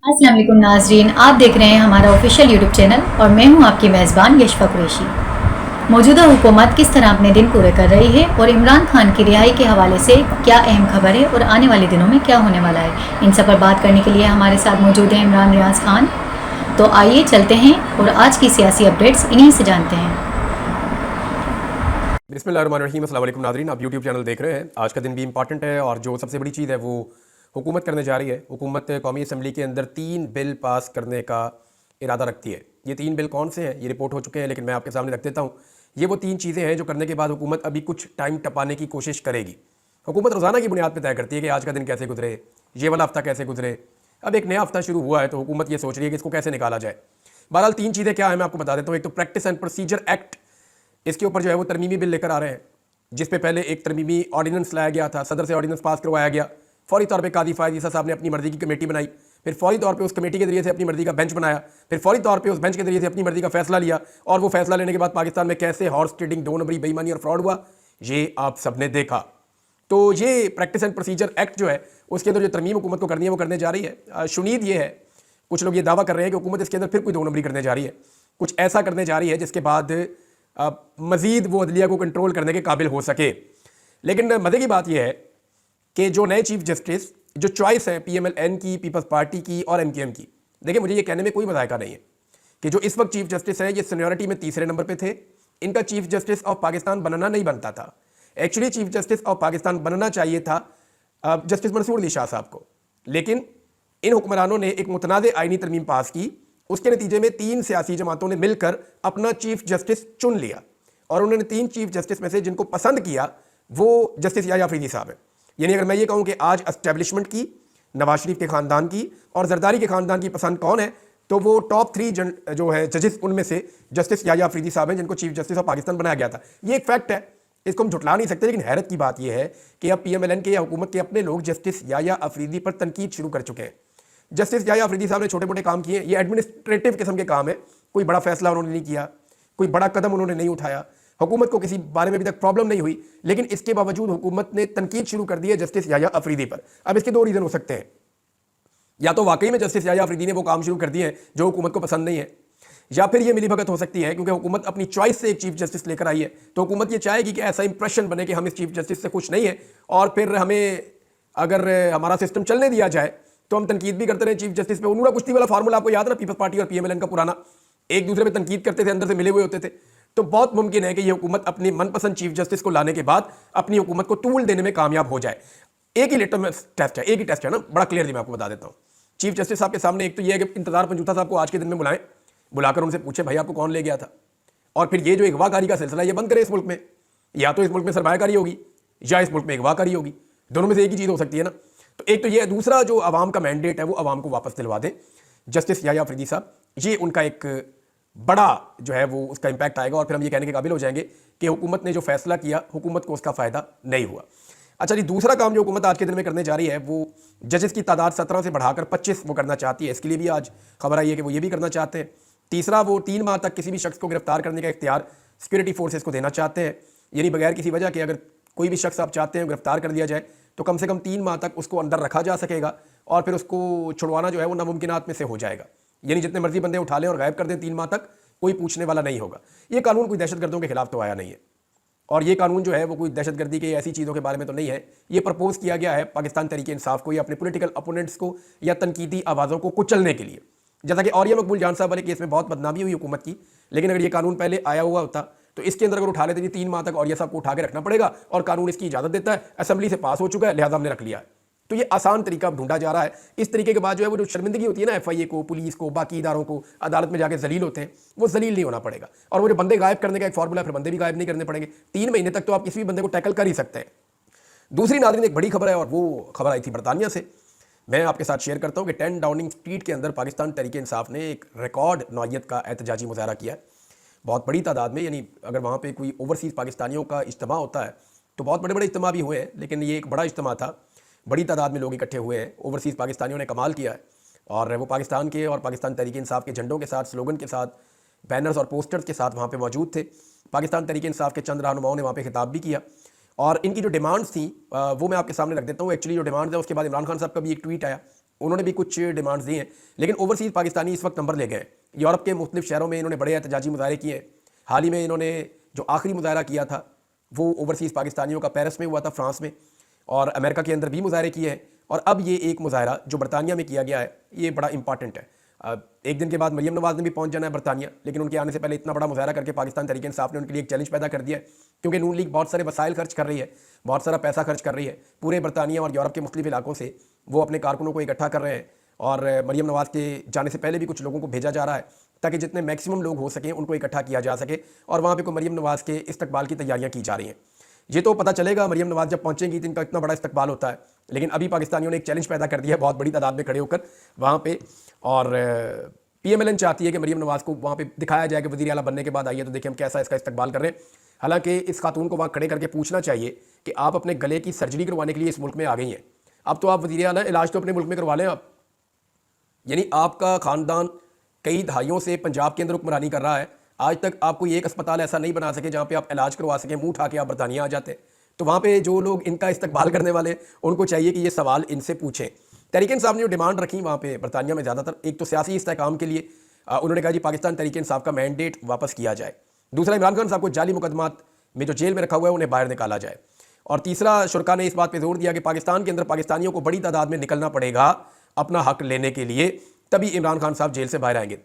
अस्सलाम वालेकुम नाजरीन, आप देख रहे हैं हमारा ऑफिशियल यूट्यूब चैनल और मैं हूं आपकी मेज़बान यशफ़ा कुरैशी। मौजूदा हुकूमत किस तरह अपने दिन पूरे कर रही है और इमरान खान की रिहाई के हवाले से क्या अहम खबर है और आने वाले दिनों में क्या होने वाला है, इन सब पर बात करने के लिए हमारे साथ मौजूद हैं इमरान रियाज खान। तो आइए चलते हैं और आज की सियासी अपडेट्स इन्हीं से जानते हैं। बिस्मिल्लाहिर्रहमानिर्रहीम। अस्सलाम वालेकुम नाज़रीन, आप यूट्यूब चैनल देख रहे हैं। आज का दिन भी इंपॉर्टेंट है और जो सबसे बड़ी चीज़ है वो हुकूमत करने जा रही है। हुकूमत कौमी असम्बली के अंदर 3 बिल पास करने का इरादा रखती है। ये 3 बिल कौन से हैं ये रिपोर्ट हो चुके हैं, लेकिन मैं आपके सामने रख देता हूँ। ये वो 3 चीज़ें हैं जो करने के बाद हुकूमत अभी कुछ टाइम टपाने की कोशिश करेगी। हुकूमत रोज़ाना की बुनियाद पर तय करती है कि आज का दिन कैसे गुजरे, ये वाला हफ्ता कैसे गुजरे। अब एक नया हफ्ता शुरू हुआ है तो हुकूमत ये सोच रही है कि इसको कैसे निकाला जाए। बहरहाल 3 चीज़ें क्या है मैं आपको बता देता हूँ। एक तो प्रैक्टिस एंड प्रोसीजर एक्ट, इसके ऊपर जो है वो तरमीमी बिल लेकर आ रहे हैं, जिस पे पहले एक तरमीमी ऑर्डिनेंस लाया गया था, सदर से ऑर्डिनेंस पास करवाया गया। फौरी तौर पे कादी फायद ईसा साहब ने अपनी मर्जी की कमेटी बनाई, फिर फौरी तौर पे उस कमेटी के जरिए से अपनी मर्जी का बेंच बनाया, फिर फौरी तौर पे उस बेंच के जरिए से अपनी मर्जी का फैसला लिया। और वो फैसला लेने के बाद पाकिस्तान में कैसे हॉर्स ट्रेडिंग, दो नंबरी, बेईमानी और फ्रॉड हुआ, ये आप सबने देखा। तो ये प्रैक्टिस एंड प्रोसीजर एक्ट जो है उसके अंदर जो तरमीम हुकूमत को करनी है वो करने जा रही है। शुनीद ये है, कुछ लोग ये दावा कर रहे हैं कि हुकूमत इसके अंदर फिर कोई दो नंबरी करने जा रही है, कुछ ऐसा करने जा रही है जिसके बाद मजीद वो अदलिया को कंट्रोल करने के काबिल हो सके। लेकिन मज़े की बात यह है कि जो नए चीफ जस्टिस जो चॉइस है PMLN की, पीपल्स पार्टी की और MKM की, देखिए मुझे ये कहने में कोई मजायका नहीं है कि जो इस वक्त चीफ जस्टिस हैं ये सीनियरिटी में तीसरे नंबर पे थे। इनका चीफ जस्टिस ऑफ पाकिस्तान बनना नहीं बनता था। Actually chief justice of Pakistan बनना चाहिए था जस्टिस मंसूर अली शाह साहब को, लेकिन इन हुक्मरानों ने एक मुतनाज़ आइनी तरमीम पास की। उसके नतीजे में 3 सियासी जमातों ने मिलकर अपना चीफ जस्टिस चुन लिया और उन्होंने 3 चीफ जस्टिस में से जिनको पसंद किया वो जस्टिस याह्या अफरीदी साहब है। यानी अगर मैं ये कहूँ कि आज एस्टेब्लिशमेंट की, नवाज शरीफ के ख़ानदान की और जरदारी के ख़ानदान की पसंद कौन है, तो वो टॉप 3 जो है जजेस उनमें से जस्टिस याह्या अफरीदी साहब हैं, जिनको चीफ जस्टिस ऑफ पाकिस्तान बनाया गया था। ये एक फैक्ट है, इसको हम झुटला नहीं सकते। लेकिन हैरत की बात यह है कि अब PMLN के या हुकूमत के अपने लोग जस्टिस याह्या अफरीदी पर तनकीद शुरू कर चुके हैं। जस्टिस याह्या अफरीदी साहब ने छोटे मोटे काम किए, ये एडमिनिस्ट्रेटिव किस्म के काम है, कोई बड़ा फैसला उन्होंने नहीं किया, कोई बड़ा कदम उन्होंने नहीं उठाया, हुकूमत को किसी बारे में अभी तक प्रॉब्लम नहीं हुई, लेकिन इसके बावजूद हुकूमत ने तनकीद शुरू कर दी है जस्टिस याह्या अफरीदी पर। अब इसके 2 रीज़न हो सकते हैं, या तो वाकई में जस्टिस याह्या अफरीदी ने वो काम शुरू कर दिए हैं जो हुकूमत को पसंद नहीं है, या फिर ये मिलीभगत हो सकती है क्योंकि हुकूमत अपनी चॉइस से एक चीफ जस्टिस लेकर आई है। तो हुकूमत ये चाहेगी कि ऐसा इंप्रेशन बने कि हम इस चीफ जस्टिस से खुश नहीं है और फिर हमें अगर हमारा सिस्टम चलने दिया जाए तो हम तनकीद भी करते रहे चीफ जस्टिस पे। उन्होंने कुश्ती वाला फार्मूला आपको याद है ना, पीपल्स पार्टी और PMLN का पुराना, एक दूसरे पे तनकीद करते थे, अंदर से मिले हुए होते थे। तो बहुत मुमकिन है कि ये हुकूमत अपनी मनपसंद चीफ जस्टिस को लाने के बाद अपनी हुकूमत को टूल देने में कामयाब हो जाए। एक ही लिटमस टेस्ट है, एक ही टेस्ट है ना, बड़ा क्लियरली मैं आपको बता देता हूँ। चीफ जस्टिस साहब के सामने एक तो ये है कि इंतजार पंजूता साहब को आज के दिन में बुलाएं, बुलाकर उनसे पूछे भाई आपको कौन ले गया था, और फिर ये जो अगवाकारी का सिलसिला ये बंद करें इस मुल्क में। या तो इस मुल्क में सरमायाकारी होगी या इस मुल्क में अगवाकारी होगी, दोनों में से एक ही चीज़ हो सकती है ना। तो एक तो ये, दूसरा जो अवाम का मैंडेट है वो अवाम को वापस दिलवा दें जस्टिस याह्या अफरीदी साहब। ये उनका एक बड़ा जो है वो उसका इंपैक्ट आएगा और फिर हम ये कहने के काबिल हो जाएंगे कि हुकूमत ने जो फैसला किया हुकूमत को उसका फ़ायदा नहीं हुआ। अच्छा जी, दूसरा काम जो हुकूमत आज के दिन में करने जा रही है वो जजेस की तादाद 17 से बढ़ाकर 25 वो करना चाहती है। इसके लिए भी आज खबर आई है कि वो ये भी करना चाहते हैं। तीसरा, वो 3 माह तक किसी भी शख्स को गिरफ्तार करने का इख्तियार सिक्योरिटी फोर्सेस को देना चाहते हैं। यानी बगैर किसी वजह के अगर कोई भी शख्स आप चाहते हैं गिरफ्तार कर दिया जाए तो कम से कम 3 माह तक उसको अंदर रखा जा सकेगा और फिर उसको छुड़वाना जो है वो नामुमकिनात में से हो जाएगा। यानी जितने मर्जी बंदे उठा लें और गायब कर दें 3 माह तक, कोई पूछने वाला नहीं होगा। ये कानून कोई दहशतगर्दों के खिलाफ तो आया नहीं है, और ये कानून जो है वो कोई दहशतगर्दी के ऐसी चीज़ों के बारे में तो नहीं है। ये प्रपोज किया गया है पाकिस्तान तहरीक इंसाफ को या अपने पॉलिटिकल अपोनेंट्स को या तनकीदी आवाज़ों को कुचलने के लिए। जैसा कि औरिया मकबूल जान साहब वाले केस में बहुत बदनामी हुई हुकूमत की, लेकिन अगर ये कानून पहले आया हुआ होता तो इसके अंदर अगर उठा लेते जी 3 माह तक औरिया साहब को उठा के रखना पड़ेगा और कानून इसकी इजाज़त देता है, असेंबली से पास हो चुका है, लिहाजा हमने रख लिया है। तो ये आसान तरीका ढूंढा जा रहा है। इस तरीके के बाद जो है वो जो शर्मिंदगी होती है ना FIA को, पुलिस को, बाकी इदारों को, अदालत में जाके जलील होते हैं, वो जलील नहीं होना पड़ेगा। और वो जो बंदे गायब करने का एक फार्मूला, फिर बंदे भी गायब नहीं करने पड़ेंगे। 3 महीने तक तो आप किसी भी बंदे को टैकल कर ही सकते हैं। दूसरी नाज़रीन एक बड़ी खबर है और वो खबर आई थी बरतानिया से, मैं आपके साथ शेयर करता हूँ कि 10 डाउनिंग स्ट्रीट के अंदर पाकिस्तान तहरीक इंसाफ ने एक रिकॉर्ड नौयत का एहतजाजी मुजाहरा किया है, बहुत बड़ी तादाद में। यानी अगर वहाँ पे कोई ओवरसीज़ पाकिस्तानियों का इज्तिमा होता है तो बहुत बड़े बड़े इज्तिमा भी हुए हैं, लेकिन ये एक बड़ा इज्तिमा था, बड़ी तादाद में लोग इकट्ठे हुए हैं। ओवरसीज़ पाकिस्तानियों ने कमाल किया है और वो पाकिस्तान के और पाकिस्तान तहरीक इंसाफ के झंडों के साथ, स्लोगन के साथ, बैनर्स और पोस्टर्स के साथ वहाँ पे मौजूद थे। पाकिस्तान तहरीक इंसाफ के चंद रहनुमाओं ने वहाँ पे खिताब भी किया और इनकी जो डिमांड्स थी वो मैं आपके सामने रख देता हूँ। एक्चुअली जो डिमांड्स है उसके बाद इमरान खान साहब का भी एक ट्वीट आया उन्होंने भी कुछ डिमांड्स दी हैं, लेकिन ओवरसीज़ पाकिस्तानी इस वक्त नंबर ले गए हैं। यूरोप के मुख्तलिफ शहरों में इन्होंने बड़े एहतजाजी मुजाहरे किए हैं। हाल ही में इन्होंने जो आखिरी मुजाहरा किया था वो ओवरसीज़ पाकिस्तानियों का पेरिस में हुआ था, फ्रांस में, और अमेरिका के अंदर भी मुजाहरे किए हैं। और अब ये एक मुजाहरा जो बरतानिया में किया गया है ये बड़ा इंपॉर्टेंट है। एक दिन के बाद मरियम नवाज़ ने भी पहुंच जाना है बरतानिया, लेकिन उनके आने से पहले इतना बड़ा मुजाहरा करके पाकिस्तान तहरीक इंसाफ ने उनके लिए एक चैलेंज पैदा कर दिया है, क्योंकि नून लीग बहुत सारे वसाइल खर्च कर रही है, बहुत सारा पैसा खर्च कर रही है। पूरे बरतानिया और यूरोप के मुख्तलिफ इलाकों से वो अपने कारकुनों को इकट्ठा कर रहे हैं, और मरियम नवाज़ के जाने से पहले भी कुछ लोगों को भेजा जा रहा है ताकि जितने मैक्सिमम लोग हो सकें उनको इकट्ठा किया जा सके, और वहाँ पर कोई मरियम नवाज़ के इस्तकबाल की तैयारियाँ की जा रही हैं। ये तो पता चलेगा मरियम नवाज़ जब पहुंचेंगी तो इनका इतना बड़ा इस्तकबाल होता है, लेकिन अभी पाकिस्तानियों ने एक चैलेंज पैदा कर दिया है बहुत बड़ी तादाद में खड़े होकर वहाँ पे, और PMLN चाहती है कि मरियम नवाज़ को वहाँ पे दिखाया जाए कि वज़ीर आला बनने के बाद आइए तो देखिए हम कैसा इसका इस्तकबाल कर रहे हैं। हालांकि इस खातून को वहाँ खड़े करके पूछना चाहिए कि आप अपने गले की सर्जरी करवाने के लिए इस मुल्क में आ गई हैं, अब तो आप वज़ीर आला इलाज तो अपने मुल्क में करवा लें आप। यानी आपका ख़ानदान कई दहाइयों से पंजाब के अंदर हुक्मरानी कर रहा है, आज तक आप कोई एक अस्पताल ऐसा नहीं बना सके जहाँ पे आप इलाज करवा सकें, मुंह उठा के आप बरतानिया आ जाते। तो वहाँ पे जो लोग इनका इस्तकबाल करने वाले उनको चाहिए कि ये सवाल इनसे पूछें। तहरीक इंसाफ ने जो डिमांड रखी वहाँ पे बरतानिया में ज़्यादातर, एक तो सियासी इस्तेहकाम के लिए उन्होंने कहा जी पाकिस्तान तहरीक इंसाफ का मैंडेट वापस किया जाए, दूसरा इमरान खान साहब को जाली मुकदमात में जो जेल में रखा हुआ है उन्हें बाहर निकाला जाए, और तीसरा शुरा ने इस बात पर जोर दिया कि पाकिस्तान के अंदर पाकिस्तानियों को बड़ी तादाद में निकलना पड़ेगा अपना हक लेने के लिए, तभी इमरान खान साहब जेल से बाहर आएंगे।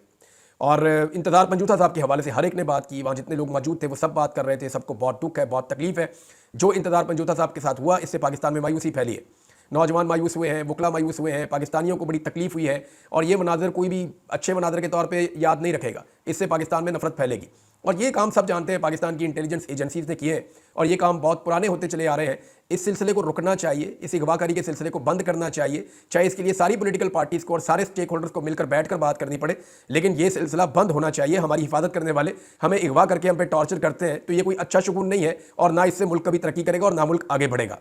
और इंतज़ार पंजूथा साहब के हवाले से हर एक ने बात की, वहाँ जितने लोग मौजूद थे वो सब बात कर रहे थे, सबको बहुत दुख है, बहुत तकलीफ है जो इंतज़ार पंजूथा साहब के साथ हुआ। इससे पाकिस्तान में मायूसी फैली है, नौजवान मायूस हुए हैं, वकला मायूस हुए हैं, पाकिस्तानियों को बड़ी तकलीफ हुई है, और ये मनाजर कोई भी अच्छे मनाजर के तौर पे याद नहीं रखेगा, इससे पाकिस्तान में नफरत फैलेगी। और ये काम सब जानते हैं, पाकिस्तान की इंटेलिजेंस एजेंसीज ने किए हैं, और ये काम बहुत पुराने होते चले आ रहे हैं। इस सिलसिले को रुकना चाहिए, इस अगवाकारी के सिलसिले को बंद करना चाहिए, चाहे इसके लिए सारी पॉलिटिकल पार्टीज़ को और सारे स्टेक होल्डर्स को मिलकर बैठकर बात करनी पड़े, लेकिन ये सिलसिला बंद होना चाहिए। हमारी हिफाजत करने वाले हमें अगवा करके हम पे टॉर्चर करते हैं, तो ये कोई अच्छा शुगुन नहीं है, और ना इससे मुल्क कभी तरक्की करेगा और ना मुल्क आगे बढ़ेगा।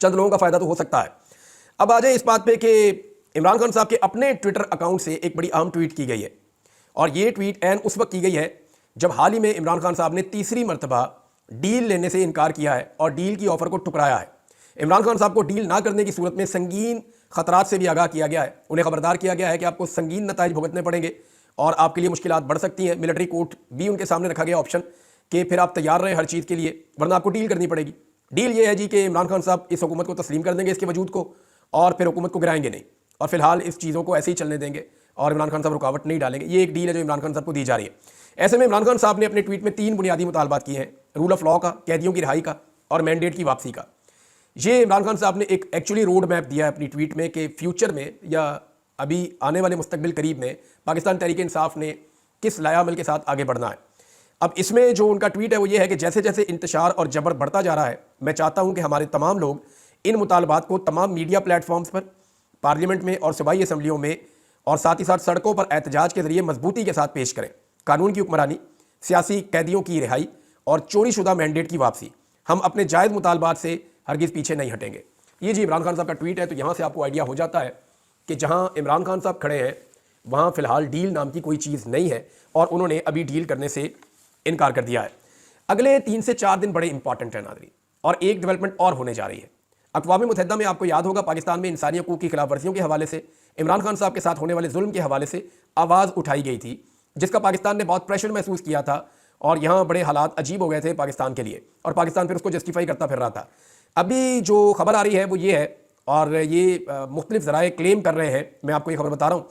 चंद लोगों का फ़ायदा तो हो सकता है। अब आ जाए इस बात पे कि इमरान खान साहब के अपने ट्विटर अकाउंट से एक बड़ी अहम ट्वीट की गई है, और ये ट्वीट एन उस वक्त की गई है जब हाल ही में इमरान खान साहब ने तीसरी मरतबा डील लेने से इनकार किया है और डील की ऑफर को ठुकराया है। इमरान खान साहब को डील ना करने की सूरत में संगीन खतरात से भी आगाह किया गया है, उन्हें खबरदार किया गया है कि आपको संगीन नताइज भुगतने पड़ेंगे और आपके लिए मुश्किलात बढ़ सकती हैं। मिलिट्री कोर्ट भी उनके सामने रखा गया ऑप्शन कि फिर आप तैयार रहें हर चीज़ के लिए, वरना आपको डील करनी पड़ेगी। डील ये है जी कि इमरान खान साहब इस हुकूमत को तस्लीम कर देंगे, इसके वजूद को, और फिर हुकूमत को गिराएंगे नहीं, और फिलहाल इस चीज़ों को ऐसे ही चलने देंगे और इमरान खान साहब रुकावट नहीं डालेंगे। ये एक डील है जो इमरान खान साहब को दी जा रही है। ऐसे में इमरान खान साहब ने अपने ट्वीट में 3 बुनियादी मुतालबात किए हैं, रूल ऑफ लॉ का, कैदियों की रिहाई का, और मैंडेट की वापसी का। ये इमरान खान साहब ने एक एक्चुअली रोड मैप दिया है अपनी ट्वीट में कि फ्यूचर में या अभी आने वाले मुस्तकबिल करीब में पाकिस्तान तहरीक इंसाफ ने किस लायामल के साथ आगे बढ़ना है। अब इसमें जो उनका ट्वीट है वो ये है कि जैसे जैसे इंतशार और जबर बढ़ता जा रहा है, मैं चाहता हूँ कि हमारे तमाम लोग इन मुतालबात को तमाम मीडिया प्लेटफॉर्म्स पर, पार्लियामेंट में और सूबाई असम्बलियों में, और साथ ही साथ सड़कों पर एहतजाज के जरिए मजबूती के साथ पेश करें। कानून की हुक्मरानी, सियासी कैदियों की रिहाई और चोरी शुदा मैंडेट की वापसी। हम अपने जायज़ मुतालबात से हरगिज़ पीछे नहीं हटेंगे। ये जी इमरान खान साहब का ट्वीट है। तो यहाँ से आपको आइडिया हो जाता है कि जहाँ इमरान खान साहब खड़े हैं वहाँ फ़िलहाल डील नाम की कोई चीज़ नहीं है, और उन्होंने अभी डील करने से इनकार कर दिया है। अगले 3 से 4 दिन बड़े इंपॉर्टेंट हैं नाज़रीन, और एक डेवलपमेंट और होने जा रही है। अक़वाम मुत्तहिदा में आपको याद होगा पाकिस्तान में इंसानी हकूक़ की खिलाफ वर्जियों के हवाले से, इमरान खान साहब के साथ होने वाले जुल्म के हवाले से आवाज़ उठाई गई थी, जिसका पाकिस्तान ने बहुत प्रेशर महसूस किया था, और यहाँ बड़े हालात अजीब हो गए थे पाकिस्तान के लिए, और पाकिस्तान फिर उसको जस्टिफाई करता फिर रहा था। अभी जो खबर आ रही है वो ये है, और ये मुख्तलिफ ज़राए क्लेम कर रहे हैं, मैं आपको ये खबर बता रहा हूँ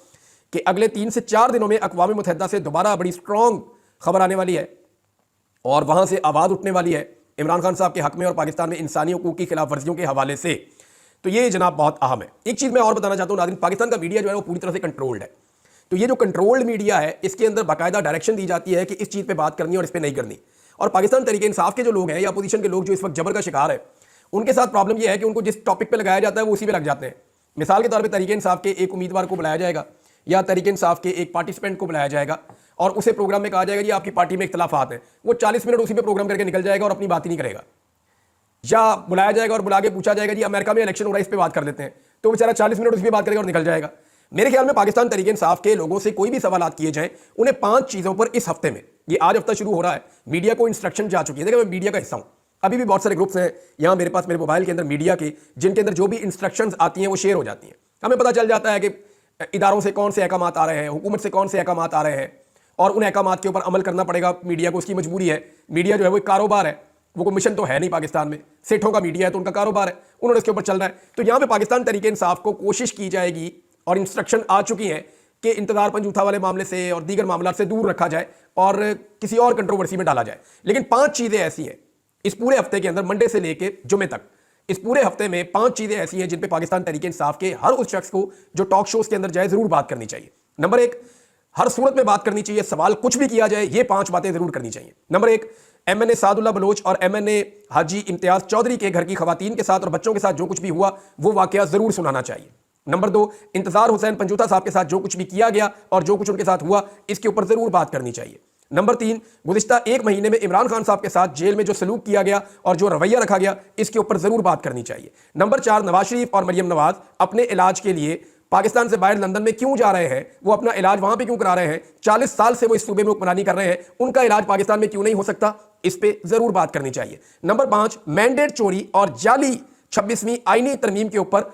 कि अगले 3 से 4 दिनों में अक़वाम मुत्तहिदा से दोबारा बड़ी स्ट्रॉन्ग खबर आने वाली है, और वहाँ से आवाज़ उठने वाली है इमरान खान साहब के हक़ में और पाकिस्तान में इंसानी हकूक़ की खिलाफ वर्जियों के हवाले से। तो ये जनाब बहुत अहम है। एक चीज़ मैं और बताना चाहता हूँ नाज़रीन, पाकिस्तान का मीडिया जो है वो पूरी तरह से कंट्रोल्ड है। तो ये जो कंट्रोल्ड मीडिया है इसके अंदर बाकायदा डायरेक्शन दी जाती है कि इस चीज़ पे बात करनी है और इस पे नहीं करनी। और पाकिस्तान तहरीक इंसाफ के जो लोग हैं या अपोजिशन के लोग जो इस वक्त जबर का शिकार है, उनके साथ प्रॉब्लम यह है कि उनको जिस टॉपिक पे लगाया जाता है वो उसी पे लग जाते हैं। मिसाल के तौर पे तहरीक इंसाफ के एक उम्मीदवार को बुलाया जाएगा या तहरीक इंसाफ के एक पार्टिसिपेंट को बुलाया जाएगा और उसे प्रोग्राम में कहा जाएगा जी आपकी पार्टी में इख्तलाफात हैं, वो 40 मिनट उसी पे प्रोग्राम करके निकल जाएगा और अपनी बात ही नहीं करेगा। या बुलाया जाएगा और बुला के पूछा जाएगा जी अमेरिका में इलेक्शन हो रहा है, इस पे बात कर लेते हैं, तो बेचारा 40 मिनट उस पर बात करेगा और निकल जाएगा। मेरे ख्याल में पाकिस्तान तहरीक इंसाफ के लोगों से कोई भी सवालात किए जाएं, उन्हें 5 चीज़ों पर इस हफ्ते में, ये आज हफ्ता शुरू हो रहा है, मीडिया को इंस्ट्रक्शन जा चुकी है। देखिए मैं मीडिया का हिस्सा हूँ, अभी भी बहुत सारे ग्रुप्स हैं यहाँ मेरे पास, मेरे मोबाइल के अंदर मीडिया के, जिनके अंदर जो भी इंस्ट्रक्शंस आती हैं वो शेयर हो जाती हैं। हमें पता चल जाता है कि इदारों से कौन से अहकामात आ रहे हैं, हुकूमत से कौन से अहकामात आ रहे हैं, और उन अहकामात के ऊपर अमल करना पड़ेगा मीडिया को, उसकी मजबूरी है। मीडिया जो है वो एक कारोबार है, वो कोई मिशन तो है नहीं पाकिस्तान में, सेठों का मीडिया है तो उनका कारोबार है, उन्होंने इसके ऊपर चल रहा है। तो यहाँ पे पाकिस्तान तहरीक इंसाफ को कोशिश की जाएगी और इंस्ट्रक्शन आ चुकी हैं कि इंतजार पंजूथा वाले मामले से और दीगर मामला से दूर रखा जाए और किसी और कंट्रोवर्सी में डाला जाए। लेकिन 5 चीज़ें ऐसी हैं इस पूरे हफ्ते के अंदर, मंडे से लेके जुमे तक, इस पूरे हफ्ते में 5 चीज़ें ऐसी हैं जिन पे पाकिस्तान तहरीक इंसाफ के हर उस शख्स को जो टॉक शोज के अंदर जाए ज़रूर बात करनी चाहिए। नंबर 1, हर सूरत में बात करनी चाहिए, सवाल कुछ भी किया जाए, ये 5 बातें ज़रूर करनी चाहिए। नंबर 1, MNA सादुल्ला बलोच और MNA हाजी इम्तियाज चौधरी के घर की खवातीन के साथ और बच्चों के साथ जो कुछ भी हुआ वो वाकया ज़रूर सुनाना चाहिए। नंबर 2, इंतजार हुसैन पंजूथा साहब के साथ जो कुछ भी किया गया और जो कुछ उनके साथ हुआ इसके ऊपर ज़रूर बात करनी चाहिए। नंबर 3, गुज़िश्ता 1 महीने में इमरान खान साहब के साथ जेल में जो सलूक किया गया और जो रवैया रखा गया इसके ऊपर ज़रूर बात करनी चाहिए। नंबर 4, नवाज शरीफ और मरियम नवाज अपने इलाज के लिए पाकिस्तान से बाहर लंदन में क्यों जा रहे हैं, वो अपना इलाज वहां पे क्यों करा रहे हैं, 40 साल से वो इस सूबे में हुक्मरानी कर रहे हैं, उनका इलाज पाकिस्तान में क्यों नहीं हो सकता, इस पे जरूर बात करनी चाहिए। नंबर 5, मैंडेट चोरी और जाली 26वीं आईनी तरमीम के ऊपर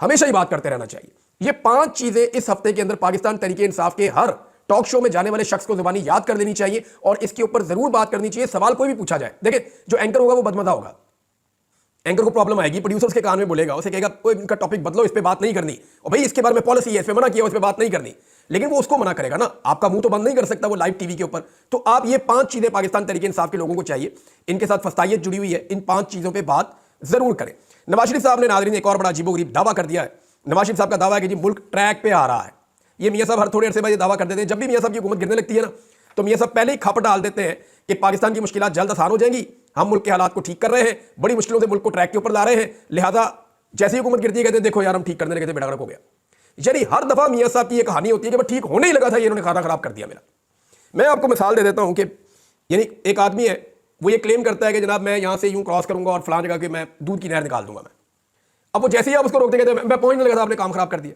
हमेशा ही बात करते रहना चाहिए। ये 5 चीजें इस हफ्ते के अंदर पाकिस्तान तहरीक इंसाफ के हर टॉक शो में जाने वाले शख्स को जुबानी याद कर लेनी चाहिए और इसके ऊपर जरूर बात करनी चाहिए। सवाल कोई भी पूछा जाए, देखिए जो एंकर होगा वो बदमजा होगा, एंकर को प्रॉब्लम आएगी, प्रोड्यूसर्स के कान में बोलेगा, उसे कहेगा कोई इनका टॉपिक बदलो, इस पे बात नहीं करनी, और भाई इसके बारे में पॉलिसी है, इस पे मना किया, इस पे बात नहीं करनी, लेकिन वो उसको मना करेगा ना, आपका मुंह तो बंद नहीं कर सकता वो लाइव टीवी के ऊपर। तो आप ये 5 चीजें पाकिस्तान तहरीक इंसाफ के लोगों को चाहिए, इनके साथ फस्तायत जुड़ी हुई है, इन 5 चीजों पर बात जरूर करें। नवाज शरीफ साहब ने नाज़रीन एक और बड़ा अजीबोगरीब दावा कर दिया है। नवाज शरीफ साहब का दावा है कि जी मुल्क ट्रैक पे आ रहा है। ये मियां साहब हर थोड़े अरसे बाद ये दावा कर देते हैं, जब भी मियां साहब की हुकूमत गिरने लगती है ना तो मियां साहब पहले ही खप डाल देते हैं कि पाकिस्तान की मुश्किलात जल्द आसान हो जाएंगी, हम मुल्क के हालात को ठीक कर रहे हैं, बड़ी मुश्किलों से मुल्क को ट्रैक के ऊपर ला रहे हैं, लिहाजा जैसी हुकूमत गिरती है कहते हैं देखो यार हम ठीक करने लगे थे, बेड़ा गर्क हो गया। यानी हर दफा मियां साहब की ये कहानी होती है कि मैं ठीक होने ही लगा था, ये इन्होंने खाना खराब कर दिया मेरा। मैं आपको मिसाल दे देता हूं कि यानी एक आदमी है, वो ये क्लेम करता है कि जनाब मैं यहां से यूं क्रॉस करूंगा और फलां जगह के मैं दूध की नहर निकाल दूंगा मैं। अब वो जैसे ही आप उसको रोकते कहते मैं पहुंचने लगा था आपने काम खराब कर दिया,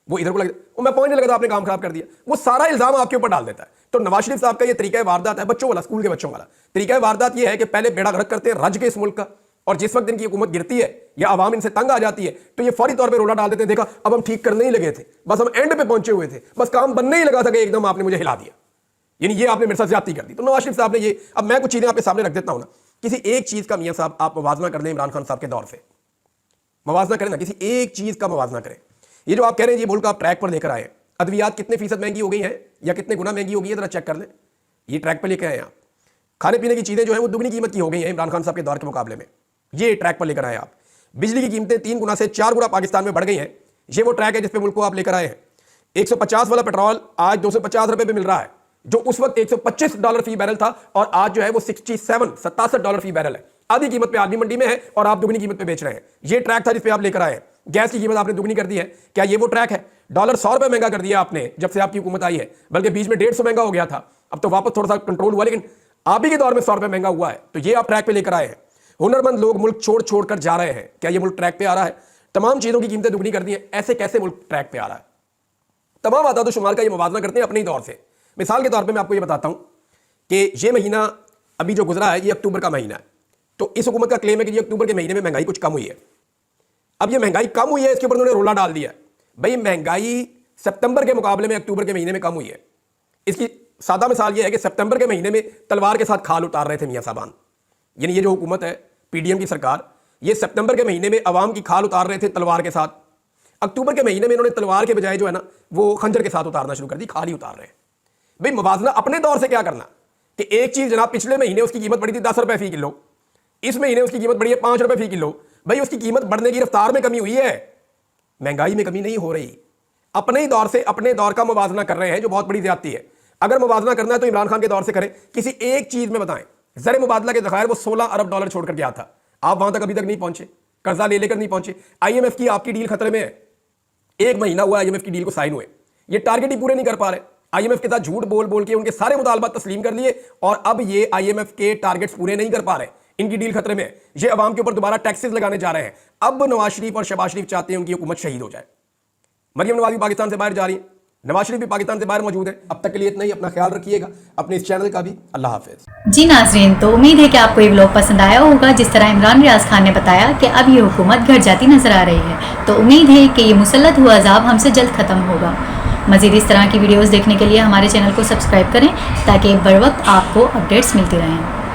वो इधर को लगा मैं पहुंचने लगा था आपने काम खराब कर दिया, वो सारा इल्जाम आपके ऊपर डाल देता है। तो नवाज शरीफ साहब का ये तरीका वारदात है, बच्चों वाला, स्कूल के बच्चों वाला तरीका वारदात ये है कि पहले बेड़ा गर्क करते हैं रज के इस मुल्क का, और जिस वक्त इनकी हुकूमत गिरती है या आवाम इनसे तंग आ जाती है तो ये फौरी तौर पे रोला डाल देते हैं, देखा अब हम ठीक करने ही लगे थे, बस हम एंड पे पहुंचे हुए थे, बस काम बनने ही लगा था कि एकदम आपने मुझे हिला दिया, यानी ये आपने मेरे साथ ज्यादती कर दी। तो नवाज शरीफ साहब ने ये, अब मैं कुछ चीजें आपके सामने रख देता हूं ना, किसी एक चीज का मियां साहब आप मवाजना कर लें इमरान खान साहब के दौर से, मवाजना करें ना, किसी एक चीज का मवाजना करें। ये जो आप कह रहे हैं ये मुल्क आप ट्रैक पर लेकर आए, अद्वियात कितने फीसद महंगी हो गई है या कितने गुना महंगी हो गई है, जरा चेक कर लें, ये ट्रैक पर लेकर आए आप। खाने पीने की चीजें जो है वो दुगनी कीमत की हो गई है इमरान खान साहब के दौर के मुकाबले में, ये ट्रैक पर लेकर आए आप। बिजली की कीमतें 3 गुना से 4 गुना पाकिस्तान में बढ़ गई हैं, ये वो ट्रैक है जिसपे मुल्क को आप लेकर आए हैं। 150 वाला पेट्रोल आज 250 रुपए पे मिल रहा है, जो उस वक्त $125 फी बैरल था, और आज जो है वो 67 डॉलर फी बैरल है। आधी कीमत पे आदमी मंडी में है और आप दुगनी कीमत पे बेच रहे हैं। ये ट्रैक था जिस पे आप लेकर आए हैं। गैस की कीमत आपने दुगनी कर दी है, क्या ये वो ट्रैक है? डॉलर 100 रुपए महंगा कर दिया आपने जब से आपकी हुकूमत आई है, बल्कि बीच में 150 महंगा हो गया था, अब तो वापस थोड़ा सा कंट्रोल हुआ, लेकिन आप ही के दौर में 100 रुपए महंगा हुआ है। तो ये आप ट्रैक पे लेकर आए हैं। हुनरमंद लोग मुल्क छोड़ छोड़ कर जा रहे हैं, क्या ये मुल्क ट्रैक पे आ रहा है? तमाम चीजों की कीमतें दुगनी कर दी है, ऐसे कैसे मुल्क ट्रैक पे आ रहा है? तमाम आदाद शुमार का ये मुवाजना करते हैं अपने ही दौर से। मिसाल के तौर पे मैं आपको ये बताता हूं कि ये महीना अभी जो गुजरा है ये अक्टूबर का महीना है, तो इस हुकूमत का क्लेम है कि ये अक्टूबर के महीने में महंगाई कुछ कम हुई है। अब ये महंगाई कम हुई है, इसके ऊपर उन्होंने रोला डाल दिया भाई महंगाई सितंबर के मुकाबले में अक्टूबर के महीने में कम हुई है। इसकी सादा मिसाल ये है कि सितंबर के महीने में तलवार के साथ खाल उतार रहे थे मियां साहबान, यानी ये जो हुकूमत है पीडीएम की सरकार, ये सितंबर के महीने में अवाम की खाल उतार रहे थे तलवार के साथ। अक्टूबर के महीने में इन्होंने तलवार के बजाय जो है ना वो खंजर के साथ उतारना शुरू कर दी, खाल ही उतार रहे हैं। भाई मुवाजना अपने दौर से क्या करना कि एक चीज जनाब पिछले महीने उसकी कीमत बढ़ी थी 10 रुपए फी किलो, इस महीने उसकी कीमत बढ़ी है 5 रुपए फी किलो। भाई उसकी कीमत बढ़ने की रफ्तार में कमी हुई है, महंगाई में कमी नहीं हो रही। अपने ही दौर से अपने दौर का मुवाजना कर रहे हैं, जो बहुत बड़ी ज्यादती है। अगर मुवाजना करना है तो इमरान खान के दौर से करें। किसी एक चीज में बताएं, ज़र मुबादला के ज़खायर वो 16 अरब डॉलर छोड़कर गया था, आप वहां तक अभी तक नहीं पहुंचे, कर्जा ले लेकर नहीं पहुंचे। आईएमएफ की आपकी डील खतरे में है, 1 महीना हुआ आईएमएफ की डील को साइन हुए, ये टारगेट ही पूरे नहीं कर पा रहे। आईएमएफ के साथ झूठ बोल बोल के उनके सारे मुतालबात तस्लीम कर लिए और अब ये आईएमएफ के टारगेट्स पूरे नहीं कर पा रहे, इनकी डील खतरे में है। ये अवाम के ऊपर दोबारा टैक्सेस लगाने जा रहे हैं। अब नवाज शरीफ और शहबाज शरीफ चाहते हैं उनकी हुकूमत शहीद हो जाए। मरियम नवाज भी पाकिस्तान से बाहर जा रही है, नवाज शरीफ भी पाकिस्तान से बाहर मौजूद है। अब तक के लिए इतना ही, अपना ख्याल रखिएगा, अपने इस चैनल का भी। अल्लाह हाफिज। जी नाजरीन, तो उम्मीद है कि आपको ये व्लॉग पसंद आया होगा। जिस तरह इमरान रियाज खान ने बताया कि अब ये हुकूमत घट जाती नजर आ रही है, तो उम्मीद है कि ये मुसल्लत हुआ अजाब हमसे जल्द ख़त्म होगा। मज़ीद इस तरह की वीडियोज़ देखने के लिए हमारे चैनल को सब्सक्राइब करें ताकि बर वक्त आपको अपडेट्स मिलती रहें।